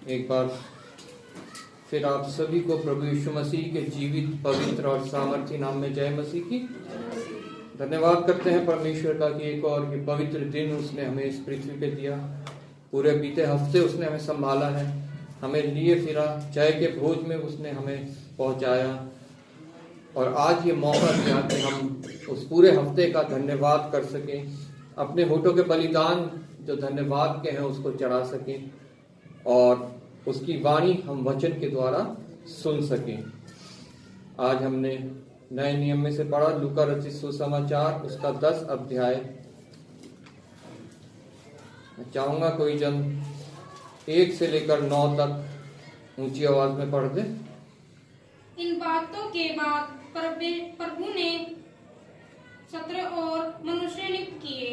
एक बार फिर आप सभी को प्रभु यीशु मसीह के जीवित, पवित्र और सामर्थी नाम में जय मसीह की। धन्यवाद करते हैं परमेश्वर का कि एक और ये पवित्र दिन उसने हमें इस पृथ्वी पे दिया। पूरे बीते हफ्ते उसने हमें संभाला है, हमें लिए फिरा, जय के भोज में उसने हमें पहुंचाया और आज ये मौका दिया कि हम उस पूरे हफ्ते का धन्यवाद कर सकें, अपने होठों के बलिदान जो धन्यवाद के हैं उसको चढ़ा सकें और उसकी वाणी हम वचन के द्वारा सुन सकें। आज हमने नए नियम में से पढ़ा लूका रचित सुसमाचार उसका 10 अध्याय। मैं चाहूंगा कोई जन 1 से लेकर 9 तक ऊंची आवाज में पढ़ दे। इन बातों के बाद प्रभु ने 17 और मनुष्य नियुक्त किए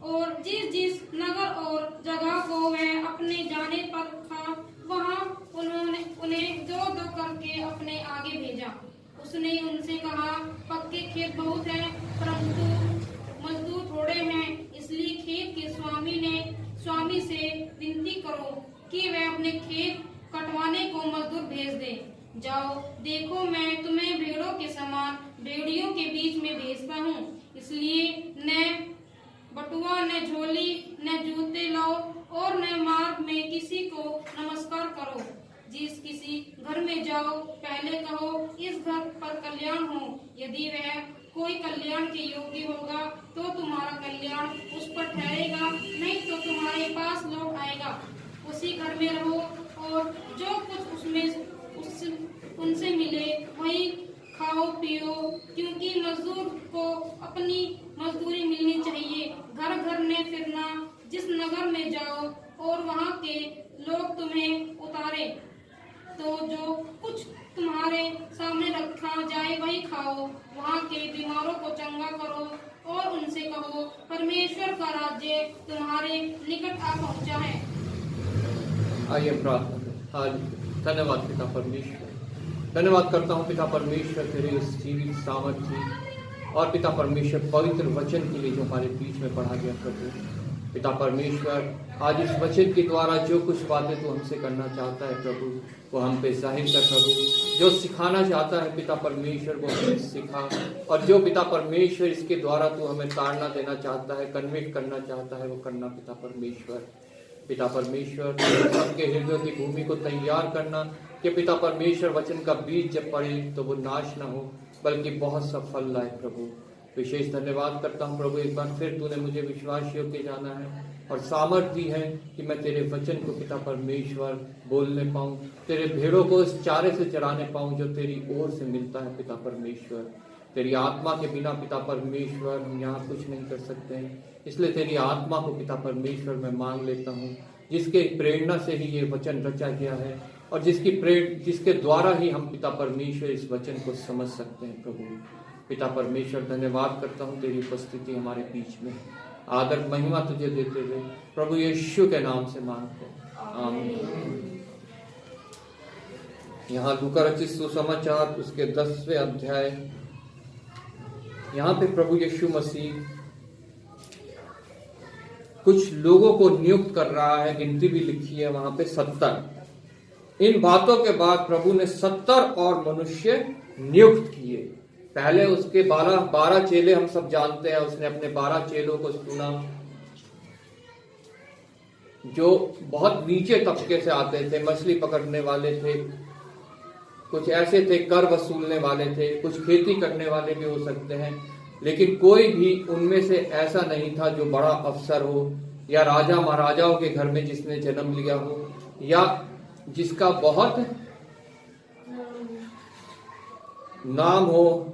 और जिस जिस नगर और जगह को वह अपने जाने पर था वहां उन्होंने उन्हें दो दो करके अपने आगे भेजा। उसने उनसे कहा, पक्के खेत बहुत हैं परंतु मजदूर थोड़े हैं, इसलिए खेत के स्वामी से विनती करो कि वह अपने खेत कटवाने को मजदूर भेज दे। जाओ, देखो मैं तुम्हें भेड़ों के समान भेड़ियों के बीच में भेजता हूँ, इसलिए न बटुआ न झोली न जूते लाओ और न मार्ग में किसी को नमस्कार करो। जिस किसी घर में जाओ पहले कहो, इस घर पर कल्याण हो। यदि वह कोई कल्याण के योग्य होगा तो तुम्हारा कल्याण उस पर ठहरेगा, नहीं तो तुम्हारे पास लौट आएगा। उसी घर में रहो और जो कुछ उनसे मिले वही खाओ पियो, क्योंकि मजदूर को अपनी मजदूरी मिलनी चाहिए। घर घर में फिरना, जिस नगर में जाओ और वहाँ के लोग तुम्हें उतारे तो जो कुछ तुम्हारे सामने रखा जाए वही खाओ। वहाँ के बीमारों को चंगा करो और उनसे कहो, परमेश्वर का राज्य तुम्हारे निकट आ पहुँचा है। आइए प्रार्थना। आज धन्यवाद पिता परमेश्वर, धन्यवाद करता हूँ पिता परमेश्वर तेरे इस जीवित सामर्थ्य और पिता परमेश्वर पवित्र वचन के लिए जो हमारे बीच में पढ़ा गया प्रभु। पिता परमेश्वर आज इस वचन के द्वारा जो कुछ बातें तू हमसे करना चाहता है प्रभु वो हम पे जाहिर कर प्रभु। जो सिखाना चाहता है पिता परमेश्वर वो हमें सिखा, और जो पिता परमेश्वर इसके द्वारा तू हमें ताड़ना देना चाहता है, कन्विक्ट करना चाहता है वो करना पिता परमेश्वर। पिता परमेश्वर सबके हृदय की भूमि को तैयार करना कि पिता परमेश्वर वचन का बीज जब पड़े तो वो नाश ना हो बल्कि बहुत सा फल लाए प्रभु। विशेष धन्यवाद करता हूँ प्रभु, एक बार फिर तूने मुझे विश्वास योग्य जाना है और सामर्थ दी है कि मैं तेरे वचन को पिता परमेश्वर बोलने पाऊँ, तेरे भेड़ों को इस चारे से चराने पाऊँ जो तेरी ओर से मिलता है पिता परमेश्वर। तेरी आत्मा के बिना पिता परमेश्वर हम यहाँ कुछ नहीं कर सकते हैं, इसलिए तेरी आत्मा को पिता परमेश्वर मैं मांग लेता हूँ, जिसके प्रेरणा से ही ये वचन रचा गया है और जिसके द्वारा ही हम पिता परमेश्वर इस वचन को समझ सकते हैं प्रभु। पिता परमेश्वर धन्यवाद करता हूँ तेरी उपस्थिति हमारे बीच में, आदर महिमा तुझे देते हुए प्रभु यीशु के नाम से मांगते हैं, आमीन। यहाँ लूका रचित सुसमाचार उसके 10वें अध्याय, यहाँ पे प्रभु यीशु मसीह कुछ लोगों को नियुक्त कर रहा है, गिनती भी लिखी है वहां पे 70। इन बातों के बाद प्रभु ने 70 और मनुष्य नियुक्त किए। पहले उसके 12 चेले हम सब जानते हैं, उसने अपने 12 चेलों को चुना जो बहुत नीचे तबके से आते थे, मछली पकड़ने वाले थे, कुछ ऐसे थे कर वसूलने वाले थे, कुछ खेती करने वाले भी हो सकते हैं, लेकिन कोई भी उनमें से ऐसा नहीं था जो बड़ा अफसर हो या राजा महाराजाओं के घर में जिसने जन्म लिया हो या जिसका बहुत नाम हो,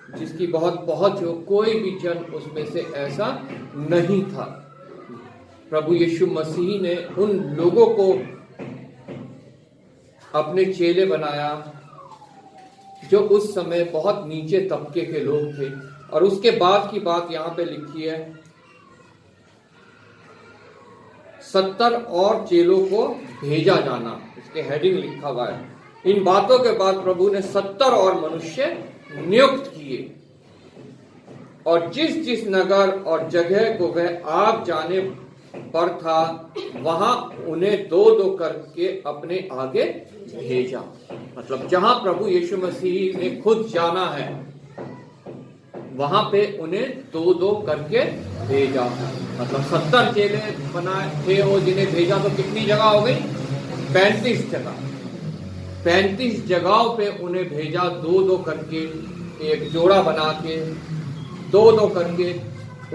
जिसकी बहुत पहुंच हो। कोई भी जन उसमें से ऐसा नहीं था। प्रभु यीशु मसीह ने उन लोगों को अपने चेले बनाया जो उस समय बहुत नीचे तबके के लोग थे। और उसके बाद की बात यहाँ पे लिखी है, 70 और चेलों को भेजा जाना, इसके हेडिंग लिखा हुआ है। इन बातों के बाद प्रभु ने 70 और मनुष्य नियुक्त किए और जिस जिस नगर और जगह को वह आप जाने पर था, वहां उन्हें दो दो करके अपने आगे भेजा। मतलब जहां प्रभु यीशु मसीह ने खुद जाना है, वहां पे उन्हें दो दो करके भेजा। मतलब 70 चेले बनाए थे वो, जिन्हें भेजा तो कितनी जगह हो गई? 35 जगह। 35 जगहों पे उन्हें भेजा, दो दो करके, एक जोड़ा बना के दो दो करके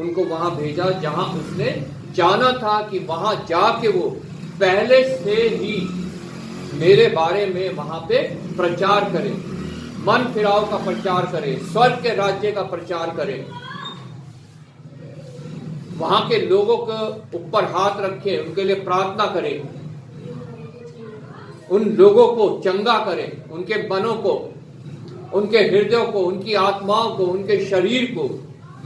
उनको वहां भेजा जहां उसने जाना था कि वहां जाके वो पहले से ही मेरे बारे में वहां पे प्रचार करे, मन फिराव का प्रचार करे, स्वर्ग के राज्य का प्रचार करे, वहां के लोगों के ऊपर हाथ रखे, उनके लिए प्रार्थना करे, उन लोगों को चंगा करे, उनके मनों को, उनके हृदयों को, उनकी आत्माओं को, उनके शरीर को,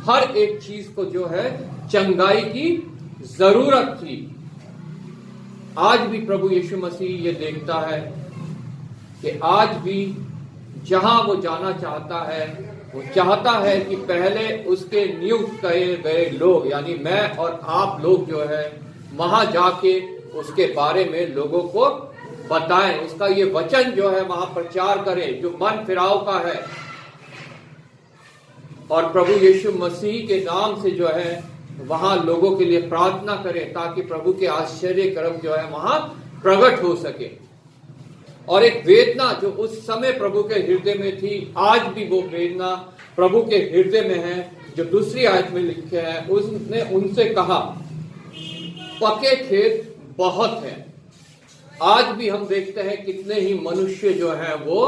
हर एक चीज को जो है चंगाई की जरूरत थी। आज भी प्रभु यीशु मसीह ये देखता है कि आज भी जहां वो जाना चाहता है, वो चाहता है कि पहले उसके नियुक्त किए गए लोग, यानी मैं और आप लोग जो है वहां जाके उसके बारे में लोगों को बताएं, उसका ये वचन जो है वहां प्रचार करें जो मन फिराव का है, और प्रभु यीशु मसीह के नाम से जो है वहां लोगों के लिए प्रार्थना करें, ताकि प्रभु के आश्चर्य कर्म जो है वहां प्रकट हो सके। और एक वेदना जो उस समय प्रभु के हृदय में थी, आज भी वो वेदना प्रभु के हृदय में है, जो दूसरी आयत में लिखे है। उसने उनसे कहा, पके खेत बहुत हैं। आज भी हम देखते हैं कितने ही मनुष्य जो है वो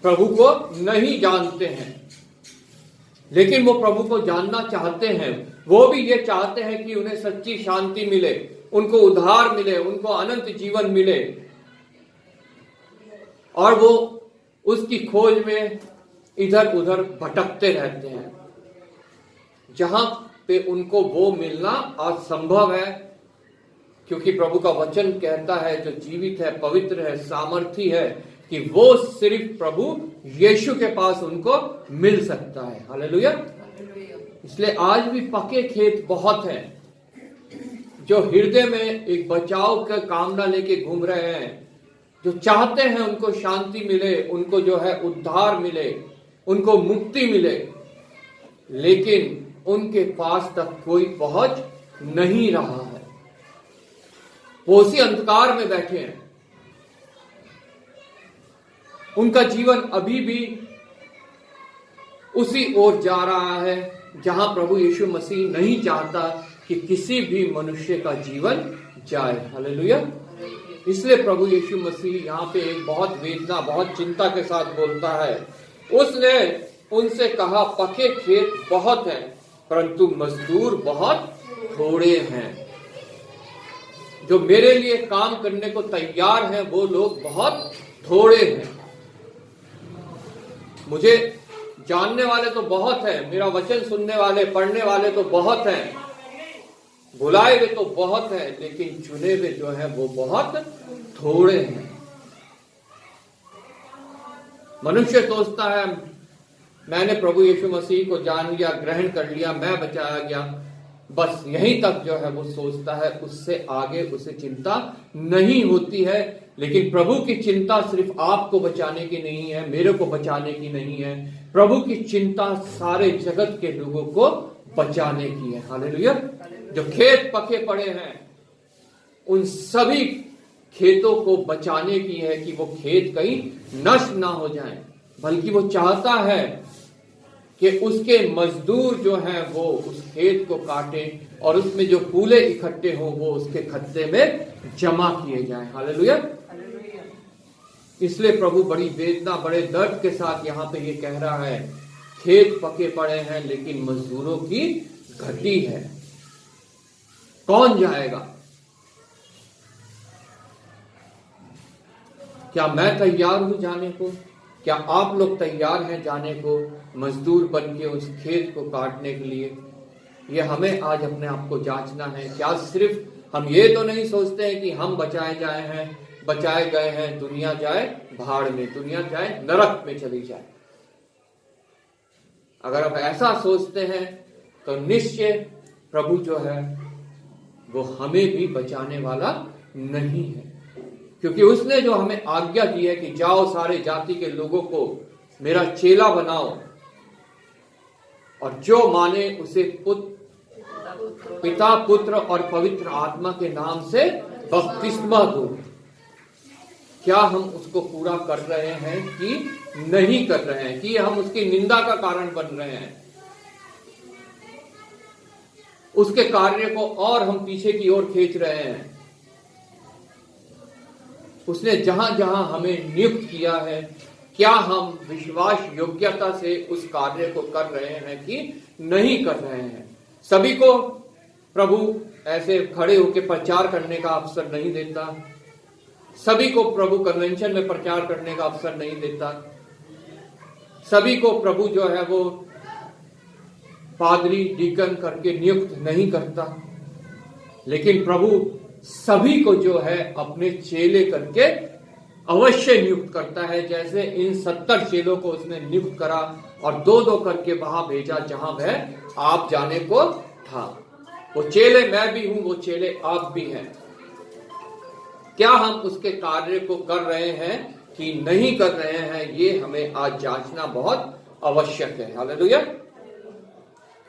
प्रभु को नहीं जानते हैं, लेकिन वो प्रभु को जानना चाहते हैं। वो भी ये चाहते हैं कि उन्हें सच्ची शांति मिले, उनको उद्धार मिले, उनको अनंत जीवन मिले, और वो उसकी खोज में इधर उधर भटकते रहते हैं, जहां पे उनको वो मिलना असंभव है। क्योंकि प्रभु का वचन कहता है, जो जीवित है, पवित्र है, सामर्थी है, कि वो सिर्फ प्रभु यीशु के पास उनको मिल सकता है। हालेलुया। इसलिए आज भी पके खेत बहुत हैं, जो हृदय में एक बचाव का कामना लेके घूम रहे हैं, जो चाहते हैं उनको शांति मिले, उनको जो है उद्धार मिले, उनको मुक्ति मिले, लेकिन उनके पास तक कोई पहुंच नहीं रहा है। वो उसी अंधकार में बैठे हैं। उनका जीवन अभी भी उसी ओर जा रहा है जहां प्रभु यीशु मसीह नहीं चाहता कि किसी भी मनुष्य का जीवन जाए। हालेलुया। इसलिए प्रभु यीशु मसीह यहाँ पे एक बहुत वेदना, बहुत चिंता के साथ बोलता है। उसने उनसे कहा, पके खेत बहुत हैं, परंतु मजदूर बहुत थोड़े हैं। जो मेरे लिए काम करने को तैयार हैं, वो लोग बहुत थोड़े हैं। मुझे जानने वाले तो बहुत हैं, मेरा वचन सुनने वाले, पढ़ने वाले तो बहुत हैं, बुलाए हुए तो बहुत हैं, लेकिन चुने हुए जो है वो बहुत थोड़े हैं। मनुष्य सोचता है, मैंने प्रभु यीशु मसीह को जान लिया, ग्रहण कर लिया, मैं बचाया गया, बस यहीं तक जो है वो सोचता है, उससे आगे उसे चिंता नहीं होती है। लेकिन प्रभु की चिंता सिर्फ आपको बचाने की नहीं है, मेरे को बचाने की नहीं है। प्रभु की चिंता सारे जगत के लोगों को बचाने की है। हालेलुया। जो खेत पके पड़े हैं, उन सभी खेतों को बचाने की है कि वो खेत कहीं नष्ट ना हो जाएं, बल्कि वो चाहता है कि उसके मजदूर जो हैं वो उस खेत को काटें और उसमें जो फूले इकट्ठे हों वो उसके खत्ते में जमा किए जाएं। हालेलुया। इसलिए प्रभु बड़ी वेदना, बड़े दर्द के साथ यहाँ पे ये कह रहा है, खेत पके पड़े हैं लेकिन मजदूरों की घटी है। कौन जाएगा? क्या मैं तैयार हूं जाने को? क्या आप लोग तैयार हैं जाने को, मजदूर बन के उस खेत को काटने के लिए? ये हमें आज अपने आप को जांचना है। क्या सिर्फ हम ये तो नहीं सोचते हैं कि हम बचाए गए हैं, दुनिया जाए भाड़ में, दुनिया जाए नरक में चली जाए। अगर आप ऐसा सोचते हैं तो निश्चय प्रभु जो है वो हमें भी बचाने वाला नहीं है, क्योंकि उसने जो हमें आज्ञा दी है कि जाओ सारे जाति के लोगों को मेरा चेला बनाओ और जो माने उसे पिता पुत्र और पवित्र आत्मा के नाम से बपतिस्मा दो। क्या हम उसको पूरा कर रहे हैं कि नहीं कर रहे हैं, कि हम उसकी निंदा का कारण बन रहे हैं, उसके कार्य को और हम पीछे की ओर खींच रहे हैं। उसने जहां जहां हमें नियुक्त किया है, क्या हम विश्वास योग्यता से उस कार्य को कर रहे हैं कि नहीं कर रहे हैं। सभी को प्रभु ऐसे खड़े होकर प्रचार करने का अवसर नहीं देता, सभी को प्रभु कन्वेंशन में प्रचार करने का अवसर नहीं देता, सभी को प्रभु जो है वो पादरी डीकन करके नियुक्त नहीं करता, लेकिन प्रभु सभी को जो है अपने चेले करके अवश्य नियुक्त करता है। जैसे इन 70 चेलों को उसने नियुक्त करा और 2-2 करके वहां भेजा जहां वह आप जाने को था। वो चेले मैं भी हूं, वो चेले आप भी हैं। क्या हम उसके कार्य को कर रहे हैं कि नहीं कर रहे हैं, ये हमें आज जांचना बहुत आवश्यक है। हालेलुया।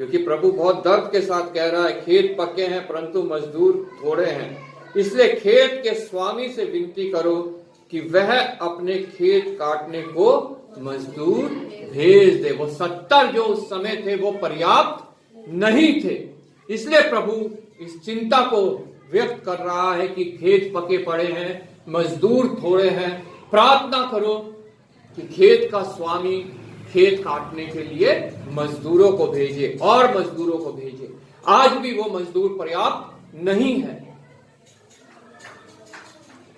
क्योंकि प्रभु बहुत दर्द के साथ कह रहा है, खेत पके हैं परंतु मजदूर थोड़े हैं, इसलिए खेत के स्वामी से विनती करो कि वह अपने खेत काटने को मजदूर भेज दे। वो 70 जो उस समय थे वो पर्याप्त नहीं थे, इसलिए प्रभु इस चिंता को व्यक्त कर रहा है कि खेत पके पड़े हैं, मजदूर थोड़े हैं। प्रार्थना करो कि खेत का स्वामी खेत काटने के लिए मजदूरों को भेजे और मजदूरों को भेजे। आज भी वो मजदूर पर्याप्त नहीं है,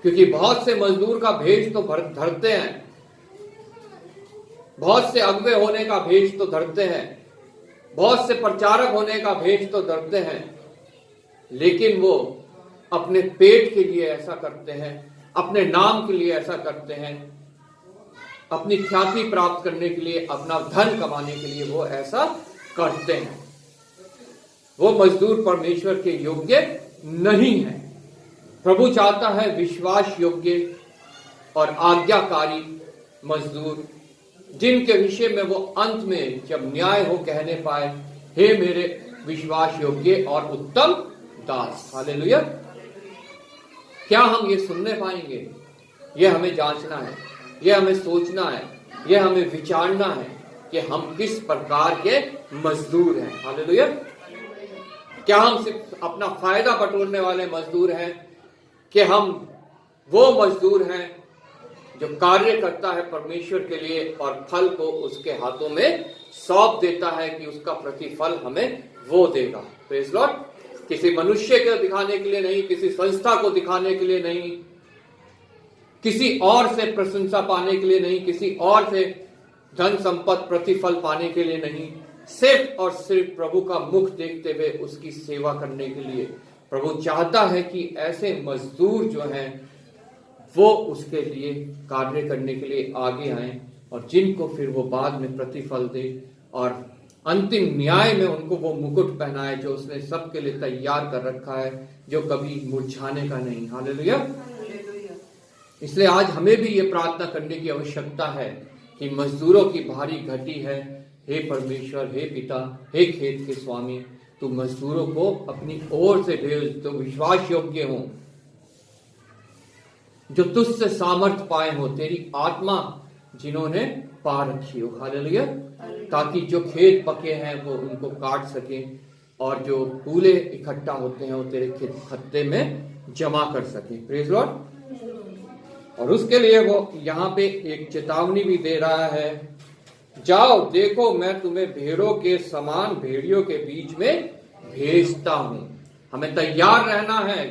क्योंकि बहुत से मजदूर का भेज तो धरते हैं, बहुत से अगुवे होने का भेज तो धरते हैं, बहुत से प्रचारक होने का भेज तो धरते हैं, लेकिन वो अपने पेट के लिए ऐसा करते हैं, अपने नाम के लिए ऐसा करते हैं, अपनी ख्याति प्राप्त करने के लिए, अपना धन कमाने के लिए वो ऐसा करते हैं। वो मजदूर परमेश्वर के योग्य नहीं है। प्रभु चाहता है विश्वास योग्य और आज्ञाकारी मजदूर, जिनके विषय में वो अंत में जब न्याय हो कहने पाए, हे मेरे विश्वास योग्य और उत्तम दास। हालेलुया। क्या हम ये सुनने पाएंगे? ये हमें जांचना है, ये हमें सोचना है, ये हमें विचारना है कि हम किस प्रकार के मजदूर हैं। हालेलुया। क्या हम सिर्फ अपना फायदा बटोरने वाले मजदूर हैं, कि हम वो मजदूर हैं जो कार्य करता है परमेश्वर के लिए और फल को उसके हाथों में सौंप देता है कि उसका प्रतिफल हमें वो देगा। Praise Lord. किसी मनुष्य को दिखाने के लिए नहीं, किसी संस्था को दिखाने के लिए नहीं, किसी और से प्रशंसा पाने के लिए नहीं, किसी और से धन संपत्ति प्रतिफल पाने के लिए नहीं, सिर्फ और सिर्फ प्रभु का मुख देखते हुए उसकी सेवा करने के लिए। प्रभु चाहता है कि ऐसे मजदूर जो हैं वो उसके लिए कार्य करने के लिए आगे आएं और जिनको फिर वो बाद में प्रतिफल दे और अंतिम न्याय में उनको वो मुकुट पहनाए जो उसने सबके लिए तैयार कर रखा है, जो कभी मुरझाने का नहीं। हालेलुया। इसलिए आज हमें भी ये प्रार्थना करने की आवश्यकता है कि मजदूरों की भारी घटी है। हे परमेश्वर, हे पिता, हे खेत के स्वामी, तू मजदूरों को अपनी ओर से भेज, तो विश्वास योग्य हो, जो तुझसे सामर्थ पाए हो, तेरी आत्मा जिन्होंने पा रखी हो। हालेलुया। ताकि जो खेत पके हैं वो उनको काट सके और जो फूले इकट्ठा होते हैं वो तेरे खत्ते में जमा कर सके। Praise Lord. और उसके लिए वो यहाँ पे एक चेतावनी भी दे रहा है, जाओ देखो मैं तुम्हें भेड़ों के समान भेड़ियों के बीच में भेजता हूं। हमें तैयार रहना है।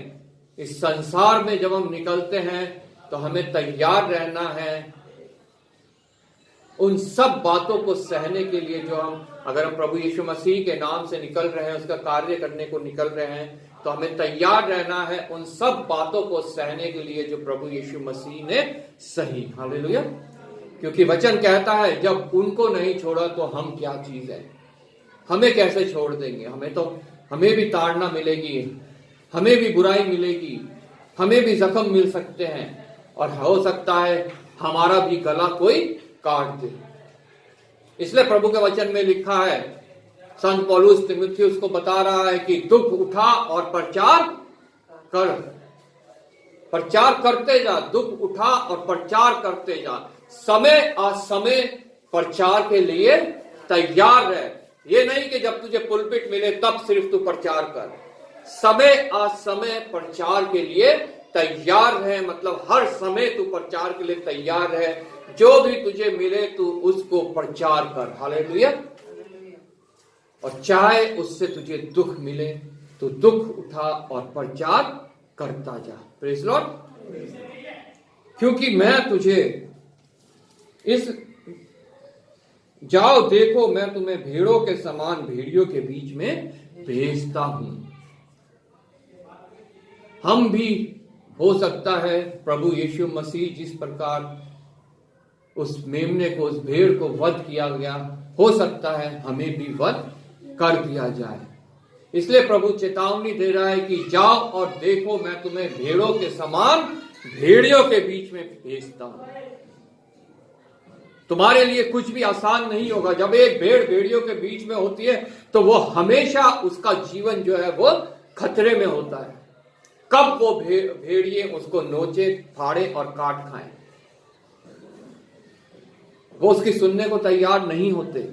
इस संसार में जब हम निकलते हैं तो हमें तैयार रहना है उन सब बातों को सहने के लिए जो अगर हम प्रभु यीशु मसीह के नाम से निकल रहे हैं, उसका कार्य करने को निकल रहे हैं, तो हमें तैयार रहना है उन सब बातों को सहने के लिए जो प्रभु यीशु मसीह ने सही। हालेलुया। क्योंकि वचन कहता है जब उनको नहीं छोड़ा तो हम क्या चीज है, हमें कैसे छोड़ देंगे। हमें भी ताड़ना मिलेगी, हमें भी बुराई मिलेगी, हमें भी जख्म मिल सकते हैं और हो सकता है हमारा भी गला कोई काट दे। इसलिए प्रभु के वचन में लिखा है, संत पौलुस तीमुथियुस को बता रहा है कि दुख उठा और प्रचार कर, प्रचार करते जा, दुख उठा और प्रचार करते जा, समय असमय प्रचार के लिए तैयार रह। ये नहीं कि जब तुझे पुलपिट मिले तब सिर्फ तू प्रचार कर, समय असमय प्रचार के लिए तैयार रहे, मतलब हर समय तू प्रचार के लिए तैयार रहे। जो भी तुझे मिले तू उसको प्रचार कर, हालेलुया। और चाहे उससे तुझे दुख मिले तो दुख उठा और प्रचार करता जा। Praise Lord. क्योंकि मैं तुझे इस जाओ देखो मैं तुम्हें भेड़ों के समान भेड़ियों के बीच में भेजता हूं। हम भी हो सकता है प्रभु यीशु मसीह जिस प्रकार उस मेमने को, उस भेड़ को वध किया गया, हो सकता है हमें भी वध कर दिया जाए। इसलिए प्रभु चेतावनी दे रहा है कि जाओ और देखो मैं तुम्हें भेड़ों के समान भेड़ियों के बीच में भेजता हूं। तुम्हारे लिए कुछ भी आसान नहीं होगा। जब एक भेड़ भेड़ियों के बीच में होती है तो वो हमेशा उसका जीवन जो है वो खतरे में होता है। कब वो भेड़िए उसको नोचे, फाड़े और काट खाएं, वो उसकी सुनने को तैयार नहीं होते।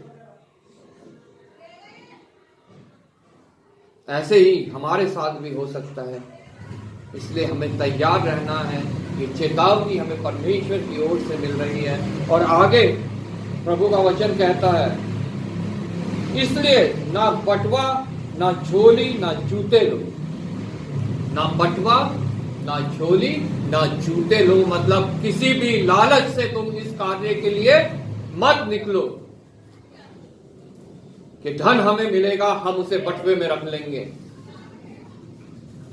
ऐसे ही हमारे साथ भी हो सकता है। इसलिए हमें तैयार रहना है। ये चेतावनी हमें परमेश्वर की ओर से मिल रही है। और आगे प्रभु का वचन कहता है, इसलिए ना बटवा ना झोली ना जूते लो। ना बटवा ना झोली ना जूते लो, मतलब किसी भी लालच से तुम इस कार्य के लिए मत निकलो कि धन हमें मिलेगा, हम उसे बटवे में रख लेंगे,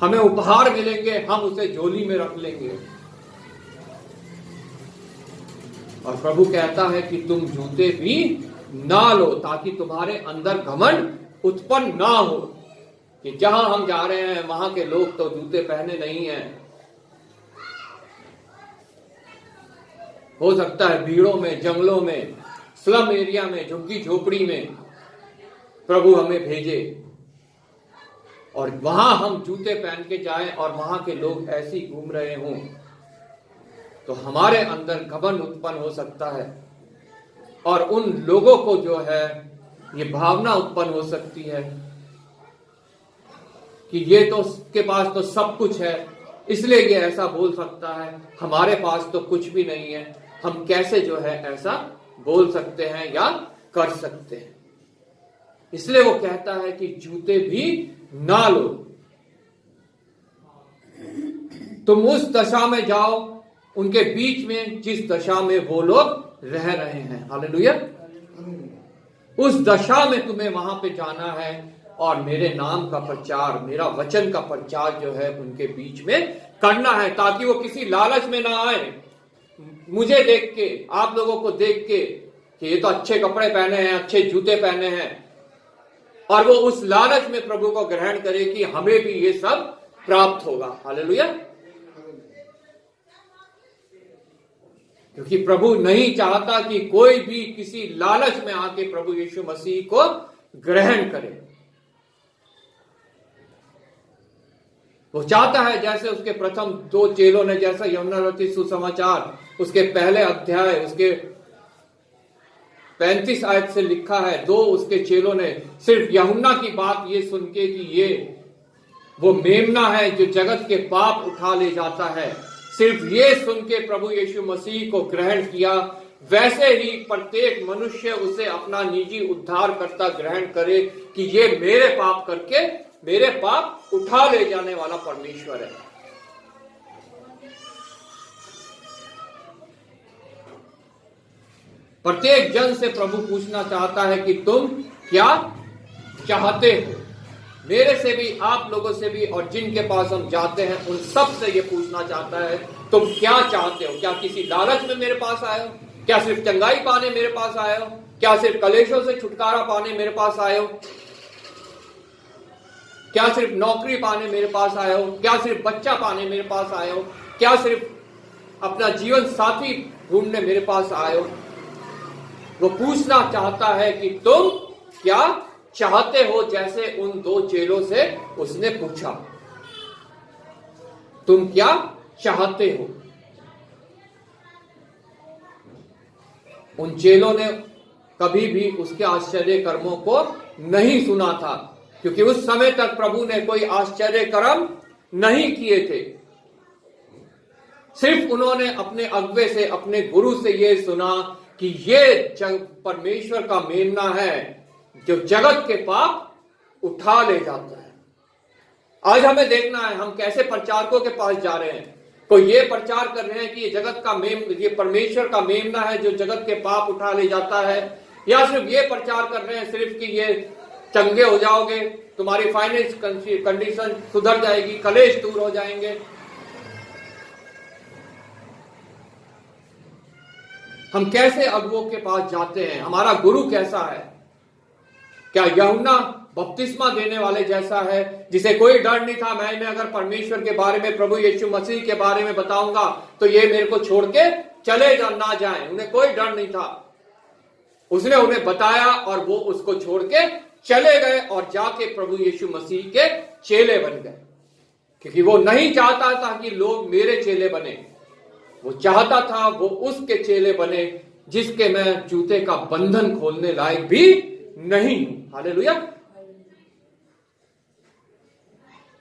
हमें उपहार मिलेंगे, हम उसे झोली में रख लेंगे। और प्रभु कहता है कि तुम जूते भी ना लो, ताकि तुम्हारे अंदर घमंड उत्पन्न ना हो कि जहां हम जा रहे हैं वहां के लोग तो जूते पहने नहीं हैं। हो सकता है भीड़ों में, जंगलों में, स्लम एरिया में, झुग्गी झोपड़ी में प्रभु हमें भेजे और वहां हम जूते पहन के जाएं और वहां के लोग ऐसे ही घूम रहे हों, तो हमारे अंदर घमंड उत्पन्न हो सकता है। और उन लोगों को जो है ये भावना उत्पन्न हो सकती है कि ये तो के पास तो सब कुछ है, इसलिए ये ऐसा बोल सकता है, हमारे पास तो कुछ भी नहीं है, हम कैसे जो है ऐसा बोल सकते हैं या कर सकते हैं। इसलिए वो कहता है कि जूते भी ना लो। तुम उस दशा में जाओ उनके बीच में जिस दशा में वो लोग रह रहे हैं। हालेलुया। उस दशा में तुम्हें वहां पे जाना है और मेरे नाम का प्रचार, मेरा वचन का प्रचार जो है उनके बीच में करना है, ताकि वो किसी लालच में ना आए। मुझे देख के, आप लोगों को देख के कि ये तो अच्छे कपड़े पहने हैं, अच्छे जूते पहने हैं, और वो उस लालच में प्रभु को ग्रहण करे कि हमें भी ये सब प्राप्त होगा। हालेलुया। क्योंकि प्रभु नहीं चाहता कि कोई भी किसी लालच में आके प्रभु यीशु मसीह को ग्रहण करे। वो चाहता है जैसे उसके प्रथम 2 चेलों ने, जैसा यूहन्ना रचित सुसमाचार उसके पहले अध्याय उसके 35 आयत से लिखा है, 2 उसके चेलों ने सिर्फ यूहन्ना की बात ये सुन के कि ये वो मेमना है जो जगत के पाप उठा ले जाता है, सिर्फ ये सुन के प्रभु यीशु मसीह को ग्रहण किया। वैसे ही प्रत्येक मनुष्य उसे अपना निजी उद्धारकर्ता ग्रहण करे कि ये मेरे पाप करके मेरे पाप उठा ले जाने वाला परमेश्वर है। प्रत्येक जन से प्रभु पूछना चाहता है कि तुम क्या चाहते हो। मेरे से भी, आप लोगों से भी, और जिनके पास हम जाते हैं उन सब से ये पूछना चाहता है, तुम क्या चाहते हो? क्या किसी लालच में मेरे पास आए हो? क्या सिर्फ चंगाई पाने मेरे पास आए हो? क्या सिर्फ कलेशों से छुटकारा पाने मेरे पास आए हो? क्या सिर्फ नौकरी पाने मेरे पास आए हो? क्या सिर्फ बच्चा पाने मेरे पास आए हो? क्या सिर्फ अपना जीवन साथी ढूंढने मेरे पास आए हो? वो पूछना चाहता है कि तुम क्या चाहते हो, जैसे उन 2 चेलों से उसने पूछा, तुम क्या चाहते हो? उन चेलों ने कभी भी उसके आश्चर्य कर्मों को नहीं सुना था, क्योंकि उस समय तक प्रभु ने कोई आश्चर्य कर्म नहीं किए थे। सिर्फ उन्होंने अपने अगुवे से, अपने गुरु से यह सुना कि ये परमेश्वर का मेमना है जो जगत के पाप उठा ले जाता है। आज हमें देखना है हम कैसे प्रचारकों के पास जा रहे हैं। कोई ये प्रचार कर रहे हैं कि ये परमेश्वर का मेमना है जो जगत के पाप उठा ले जाता है, या सिर्फ ये प्रचार कर रहे हैं सिर्फ कि ये चंगे हो जाओगे, तुम्हारी फाइनेंस कंडीशन सुधर जाएगी, कलेश दूर हो जाएंगे। हम कैसे अगुवों के पास जाते हैं? हमारा गुरु कैसा है? क्या यूहन्ना बपतिस्मा देने वाले जैसा है, जिसे कोई डर नहीं था, मैं इन्हें अगर परमेश्वर के बारे में, प्रभु यीशु मसीह के बारे में बताऊंगा तो ये मेरे को छोड़ के चले ना जाएं? उन्हें कोई डर नहीं था। उसने उन्हें बताया और वो उसको छोड़ के चले गए और जाके प्रभु यीशु मसीह के चेले बन गए, क्योंकि वो नहीं चाहता था कि लोग मेरे चेले बने। वो चाहता था वो उसके चेले बने जिसके मैं जूते का बंधन खोलने लायक भी नहीं हूं। हालेलुया।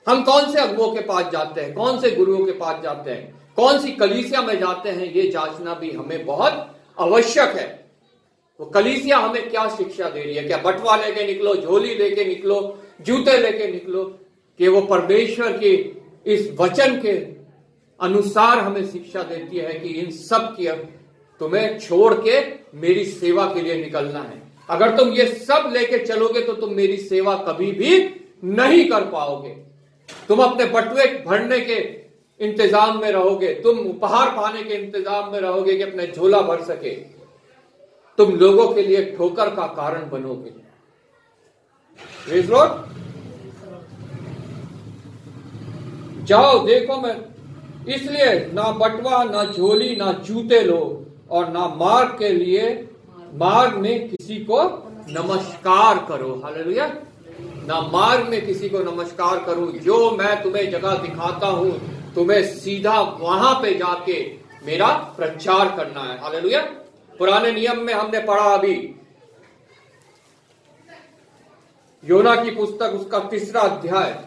हम कौन से अगुवों के पास जाते हैं, कौन से गुरुओं के पास जाते हैं, कौन सी कलीसिया में जाते हैं, ये जांचना भी हमें बहुत आवश्यक है। वो कलीसिया हमें क्या शिक्षा दे रही है? क्या बटवा लेके निकलो, झोली लेके निकलो, जूते लेके निकलो, कि वो परमेश्वर के इस वचन के अनुसार हमें शिक्षा देती है कि इन सब की तुम्हें छोड़ के मेरी सेवा के लिए निकलना है। अगर तुम ये सब लेके चलोगे तो तुम मेरी सेवा कभी भी नहीं कर पाओगे। तुम अपने बटुए भरने के इंतजाम में रहोगे, तुम उपहार पाने के इंतजाम में रहोगे कि अपने झोला भर सके, तुम लोगों के लिए ठोकर का कारण बनोगे। जाओ देखो, मैं इसलिए ना बटवा, ना झोली, ना जूते लो, और ना मार्ग में किसी को नमस्कार करो। हालेलुया। ना मार्ग में किसी को नमस्कार करो। जो मैं तुम्हें जगह दिखाता हूं, तुम्हें सीधा वहां पे जाके मेरा प्रचार करना है। हालेलुया। पुराने नियम में हमने पढ़ा अभी योना की पुस्तक, उसका 3रा अध्याय,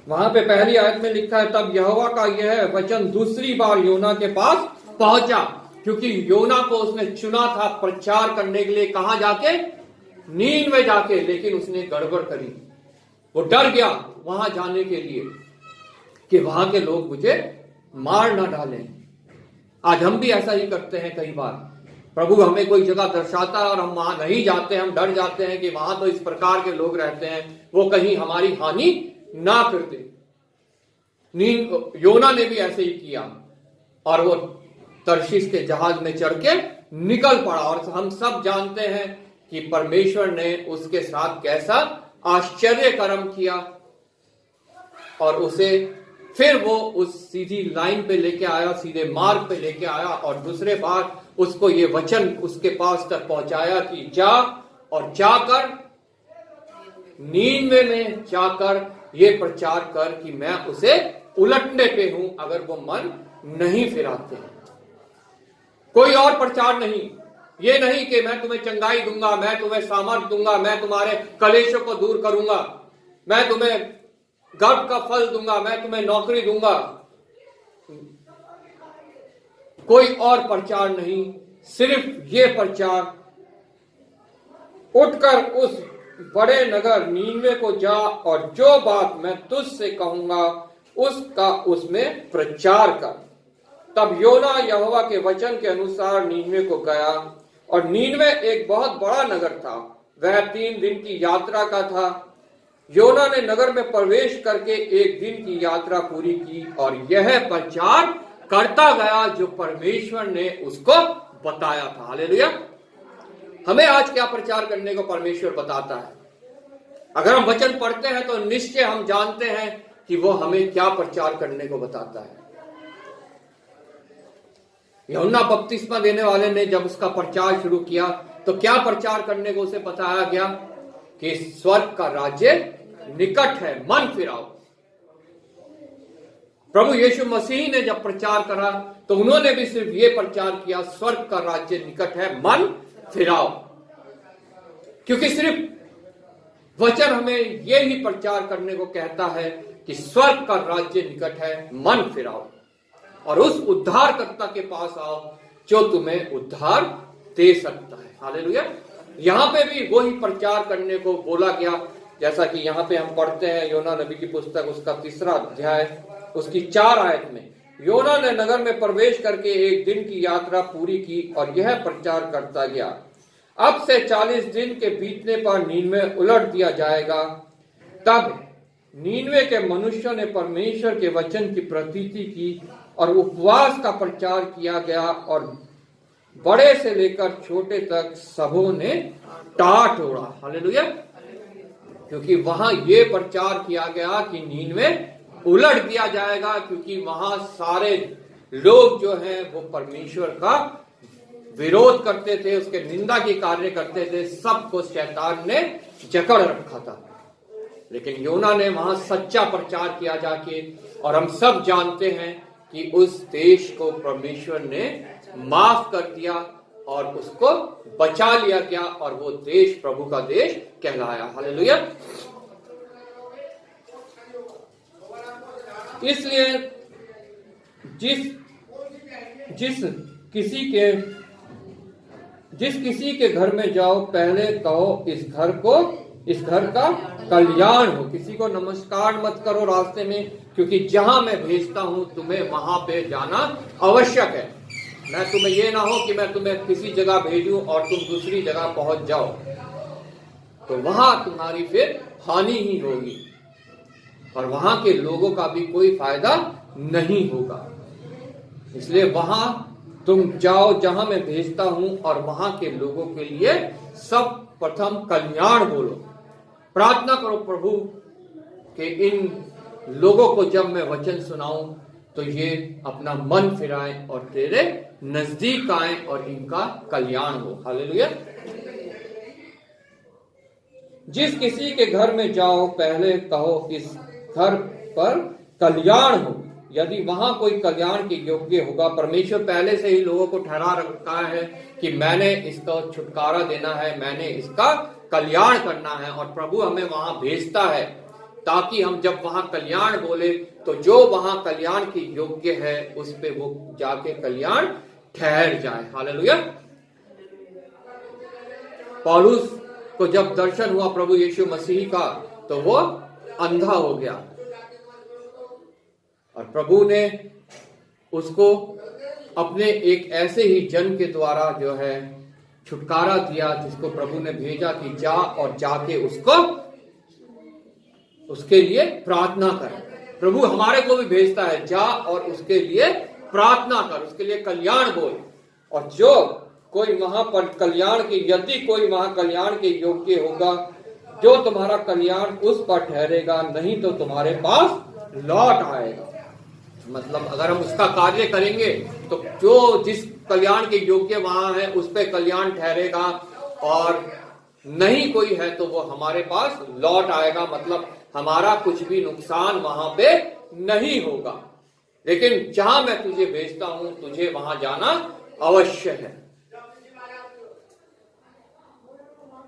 वहां पे पहली आयत में लिखा है, तब यहोवा का यह वचन दूसरी बार योना के पास पहुंचा, क्योंकि योना को उसने चुना था प्रचार करने के लिए। कहां जाके? नीनवे जाके, लेकिन उसने गड़बड़ करी। वो डर गया वहां जाने के लिए कि वहां के लोग मुझे मार ना डालें। आज हम भी ऐसा ही करते हैं कई बार। प्रभु हमें कोई जगह दर्शाता है और हम वहां नहीं जाते। हम डर जाते हैं कि वहां तो इस प्रकार के लोग रहते हैं, वो कहीं हमारी हानि ना कर दे। योना ने भी ऐसे ही किया और वो तर्शीश के जहाज में चढ़ के निकल पड़ा। और हम सब जानते हैं कि परमेश्वर ने उसके साथ कैसा आश्चर्य कर्म किया, और उसे फिर वो उस सीधी लाइन पे लेके आया, सीधे मार्ग पे लेके आया, और दूसरे बार उसको ये वचन उसके पास तक पहुंचाया कि जा और जाकर नीनवे में जाकर ये प्रचार कर कि मैं उसे उलटने पे हूं अगर वो मन नहीं फिराते हैं। कोई और प्रचार नहीं। ये नहीं कि मैं तुम्हें चंगाई दूंगा, मैं तुम्हें सामर्थ दूंगा, मैं तुम्हारे कलेशों को दूर करूंगा, मैं तुम्हें गर्भ का फल दूंगा, मैं तुम्हें नौकरी दूंगा। कोई और प्रचार नहीं, सिर्फ ये प्रचार, उठकर उस बड़े नगर नीनवे को जा और जो बात मैं तुझसे कहूंगा उसका उसमें प्रचार कर। तब योना यहोवा के वचन के अनुसार नीनवे को गया, और नीनवे एक बहुत बड़ा नगर था, वह 3 दिन की यात्रा का था। योना ने नगर में प्रवेश करके 1 दिन की यात्रा पूरी की और यह प्रचार करता गया जो परमेश्वर ने उसको बताया था। हालेलुया। हमें आज क्या प्रचार करने को परमेश्वर बताता है? अगर हम वचन पढ़ते हैं तो निश्चय हम जानते हैं कि वो हमें क्या प्रचार करने को बताता है। यूहन्ना बपतिस्मा देने वाले ने जब उसका प्रचार शुरू किया तो क्या प्रचार करने को उसे बताया गया कि स्वर्ग का राज्य निकट है, मन फिराओ। प्रभु यीशु मसीह ने जब प्रचार करा तो उन्होंने भी सिर्फ ये प्रचार किया, स्वर्ग का राज्य निकट है, मन फिराओ। क्योंकि सिर्फ वचन हमें ये ही प्रचार करने को कहता है कि स्वर्ग का राज्य निकट है, मन फिराओ और उस उद्धारकर्ता के पास आओ जो तुम्हें उद्धार दे सकता है। हालेलुया। यहां पे भी वही प्रचार करने को बोला गया, जैसा कि यहां पे हम पढ़ते हैं योना नबी की पुस्तक उसका 3 अध्याय उसकी 4 आयत में। योना ने नगर में प्रवेश करके एक दिन की यात्रा पूरी की और यह प्रचार करता गया, अब से 40 दिन के बीतने पर नीनवे उलट दिया जाएगा। तब नीनवे के मनुष्यों ने परमेश्वर के वचन की प्रतीति की और उपवास का प्रचार किया गया और बड़े से लेकर छोटे तक सबों ने टाट ओढ़ा। हालेलुया। क्योंकि वहां ये प्रचार किया गया कि नीनवे उलट दिया जाएगा, क्योंकि वहां सारे लोग जो हैं वो परमेश्वर का विरोध करते थे, उसके निंदा की कार्य करते थे, सबको शैतान ने जकड़ रखा था। लेकिन योना ने वहां सच्चा प्रचार किया जाके, और हम सब जानते हैं कि उस देश को परमेश्वर ने माफ कर दिया और उसको बचा लिया गया और वो देश प्रभु का देश कहलाया। हालेलुया। इसलिए जिस किसी के घर में जाओ पहले कहो इस घर का कल्याण हो। किसी को नमस्कार मत करो रास्ते में, क्योंकि जहां मैं भेजता हूं तुम्हें वहां पे जाना आवश्यक है। मैं तुम्हें ये ना हो कि मैं तुम्हें किसी जगह भेजूं और तुम दूसरी जगह पहुंच जाओ, तो वहां तुम्हारी फिर हानि ही होगी और वहां के लोगों का भी कोई फायदा नहीं होगा। इसलिए वहां तुम जाओ जहां मैं भेजता हूं और वहां के लोगों के लिए सब प्रथम कल्याण बोलो। प्रार्थना करो प्रभु कि इन लोगों को जब मैं वचन सुनाऊं तो ये अपना मन फिराएं और तेरे नजदीक आएं और इनका कल्याण हो। हालेलुया। जिस किसी के घर में जाओ पहले कहो इस घर पर कल्याण हो। यदि वहां कोई कल्याण के योग्य होगा, परमेश्वर पहले से ही लोगों को ठहरा रखा है कि मैंने इसका छुटकारा देना है, मैंने इसका कल्याण करना है, और प्रभु हमें वहां भेजता है ताकि हम जब वहां कल्याण बोले तो जो वहां कल्याण के योग्य है उस पे वो जाके कल्याण ठहर जाए। हालेलुया। पौलुस को जब दर्शन हुआ प्रभु यीशु मसीह का तो वो अंधा हो गया और प्रभु ने उसको अपने एक ऐसे ही जन के द्वारा जो है छुटकारा दिया, जिसको प्रभु ने भेजा कि जा और जाके उसके लिए प्रार्थना कर। प्रभु हमारे को भी भेजता है, जा और उसके लिए प्रार्थना कर, उसके लिए कल्याण बोल। और जो कोई वहां पर कल्याण की, यदि कोई वहां कल्याण के योग्य होगा, जो तुम्हारा कल्याण उस पर ठहरेगा, नहीं तो तुम्हारे पास लौट आएगा। मतलब अगर हम उसका कार्य करेंगे तो जो जिस कल्याण के योग्य वहां है उस पे कल्याण ठहरेगा, और नहीं कोई है तो वो हमारे पास लौट आएगा। मतलब हमारा कुछ भी नुकसान वहां पे नहीं होगा। लेकिन जहां मैं तुझे भेजता हूं तुझे वहां जाना अवश्य है।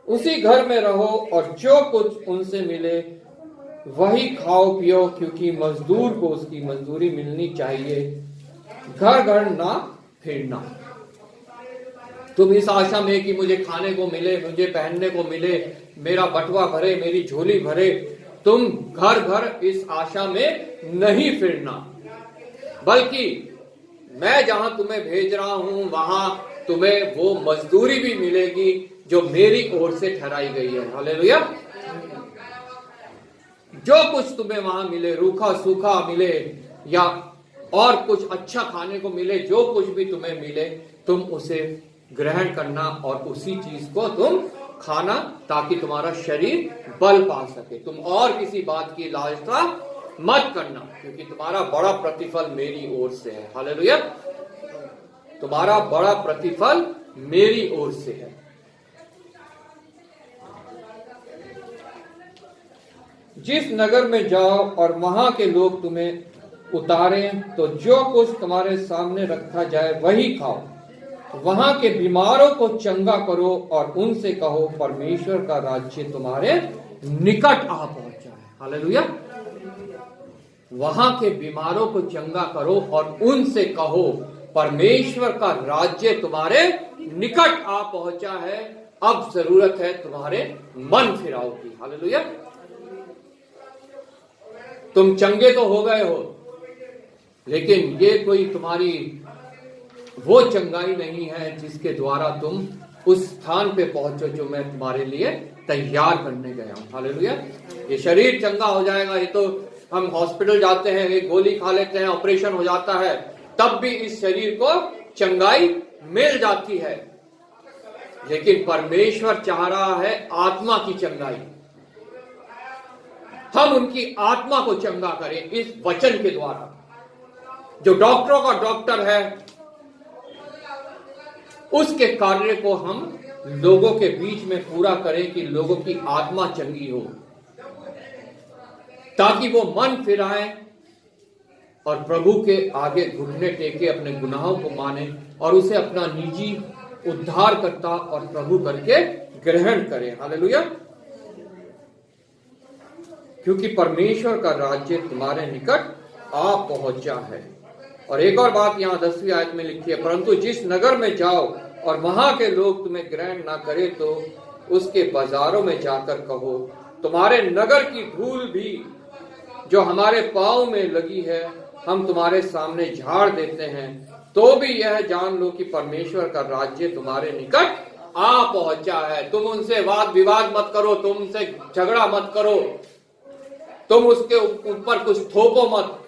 उसी घर में रहो और जो कुछ उनसे मिले वही खाओ पियो, क्योंकि मजदूर को उसकी मजदूरी मिलनी चाहिए। घर घर ना फिरना। तुम इस आशा में कि मुझे खाने को मिले, मुझे पहनने को मिले, मेरा बटुआ भरे, मेरी झोली भरे, तुम घर घर इस आशा में नहीं फिरना, बल्कि मैं जहां तुम्हें भेज रहा हूं वहां तुम्हें वो मजदूरी भी मिलेगी जो मेरी ओर से ठहराई गई है। हालेलुया। जो कुछ तुम्हें वहां मिले, रूखा सूखा मिले या और कुछ अच्छा खाने को मिले, जो कुछ भी तुम्हें मिले तुम उसे ग्रहण करना और उसी चीज को तुम खाना ताकि तुम्हारा शरीर बल पा सके। तुम और किसी बात की लालसा मत करना, क्योंकि तुम्हारा बड़ा प्रतिफल मेरी ओर से है। हालेलुया, तुम्हारा बड़ा प्रतिफल मेरी ओर से है। जिस नगर में जाओ और वहां के लोग तुम्हें उतारें, तो जो कुछ तुम्हारे सामने रखा जाए वही खाओ। वहां के बीमारों को चंगा करो और उनसे कहो, परमेश्वर का राज्य तुम्हारे निकट आ पहुंचा है। हालेलुया, वहां के बीमारों को चंगा करो और उनसे कहो, परमेश्वर का राज्य तुम्हारे निकट आ पहुंचा है। अब जरूरत है तुम्हारे मन फिराव की। हालेलुया, तुम चंगे तो हो गए हो, लेकिन ये कोई तुम्हारी वो चंगाई नहीं है जिसके द्वारा तुम उस स्थान पे पहुंचो जो मैं तुम्हारे लिए तैयार करने गया हूं। हालेलुया, ये शरीर चंगा हो जाएगा, ये तो हम हॉस्पिटल जाते हैं, एक गोली खा लेते हैं, ऑपरेशन हो जाता है, तब भी इस शरीर को चंगाई मिल जाती है। लेकिन परमेश्वर चाह रहा है आत्मा की चंगाई। हम उनकी आत्मा को चंगा करें इस वचन के द्वारा। जो डॉक्टरों का डॉक्टर है, उसके कार्य को हम लोगों के बीच में पूरा करें कि लोगों की आत्मा चंगी हो, ताकि वो मन फिराएं और प्रभु के आगे घुटने टेके अपने गुनाहों को माने और उसे अपना निजी उद्धारकर्ता और प्रभु करके ग्रहण करें। हालेलुया, क्योंकि परमेश्वर का राज्य तुम्हारे निकट आ पहुंचा है। और एक और बात यहाँ 10वीं आयत में लिखी है, परंतु जिस नगर में जाओ और वहां के लोग तुम्हें ग्रहण ना करे, तो उसके बाजारों में जाकर कहो, तुम्हारे नगर की धूल भी जो हमारे पांव में लगी है हम तुम्हारे सामने झाड़ देते हैं, तो भी यह जान लो कि परमेश्वर का राज्य तुम्हारे निकट आ पहुंचा है। तुम उनसे वाद विवाद मत करो, तुम उनसे झगड़ा मत करो, तुम उसके ऊपर कुछ थोपो मत,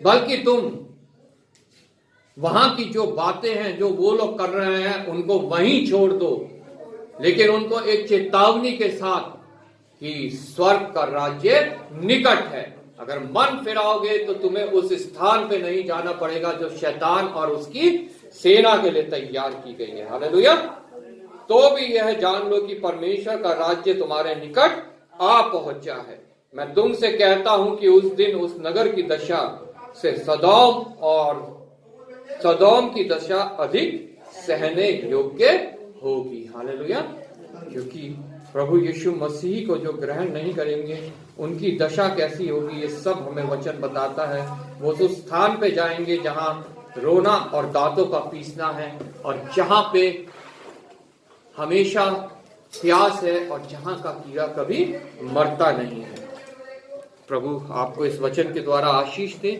बल्कि तुम वहां की जो बातें हैं जो वो लोग कर रहे हैं उनको वहीं छोड़ दो, लेकिन उनको एक चेतावनी के साथ कि स्वर्ग का राज्य निकट है। अगर मन फिराओगे तो तुम्हें उस स्थान पे नहीं जाना पड़ेगा जो शैतान और उसकी सेना के लिए तैयार की गई है। हालेलुया, तो भी यह जान लो कि परमेश्वर का राज्य तुम्हारे निकट आ पहुंचा है। मैं तुमसे कहता हूं कि उस दिन उस नगर की दशा से सदोम की दशा अधिक सहने योग्य होगी। हालेलुया, क्योंकि प्रभु यीशु मसीह को जो ग्रहण नहीं करेंगे उनकी दशा कैसी होगी, ये सब हमें वचन बताता है। वो उस स्थान पे जाएंगे जहां रोना और दांतों का पीसना है, और जहां पे हमेशा प्यास है, और जहां का कीड़ा कभी मरता नहीं है। प्रभु आपको इस वचन के द्वारा आशीष दे।